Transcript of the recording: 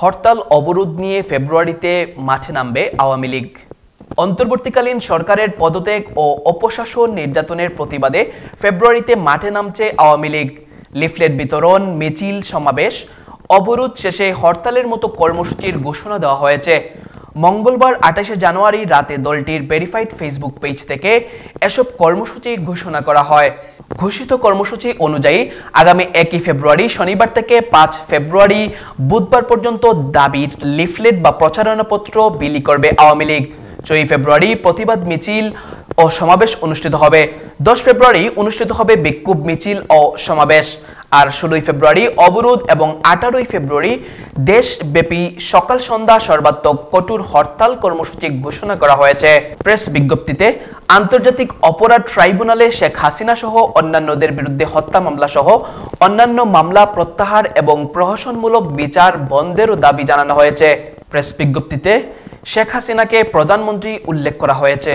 হরতাল অবরোধ নিয়ে ফেব্রুয়ারিতে মাঠে নামবে আওয়ামী লীগ। অন্তর্বর্তীকালীন সরকারের পদত্যাগ ও অপশাসন নির্যাতনের প্রতিবাদে ফেব্রুয়ারিতে মাঠে নামছে আওয়ামী লীগ। লিফলেট বিতরণ, মিছিল, সমাবেশ, অবরোধ শেষে হরতালের মতো কর্মসূচির ঘোষণা দেওয়া হয়েছে। মঙ্গলবার ২৮শে জানুয়ারি রাতে দলটির ভেরিফাইড ফেসবুক পেজ থেকে এসব কর্মসূচি ঘোষণা করা হয়। ঘোষিত কর্মসূচি অনুযায়ী আগামী ১ ফেব্রুয়ারি শনিবার থেকে ৫ ফেব্রুয়ারি বুধবার পর্যন্ত দাবির লিফলেট বা প্রচারণাপত্র বিলি করবে আওয়ামী লীগ। ৪ ফেব্রুয়ারি প্রতিবাদ মিছিল ও সমাবেশ অনুষ্ঠিত হবে। ১০ ফেব্রুয়ারি অনুষ্ঠিত হবে বিক্ষোভ মিছিল ও সমাবেশ। আর ১৬ ফেব্রুয়ারি অবরোধ এবং ১৮ ফেব্রুয়ারি দেশব্যাপী সকাল সন্ধ্যা সর্বাত্মক কঠোর হরতাল কর্মসূচি ঘোষণা করা হয়েছে। প্রেস বিজ্ঞপ্তিতে আন্তর্জাতিক অপরাধ ট্রাইব্যুনালে শেখ হাসিনা সহ অন্যান্যদের বিরুদ্ধে হত্যা মামলা সহ অন্যান্য মামলা প্রত্যাহার এবং প্রহসনমূলক বিচার বন্ধেরও দাবি জানানো হয়েছে। প্রেস বিজ্ঞপ্তিতে শেখ হাসিনাকে প্রধানমন্ত্রী উল্লেখ করা হয়েছে।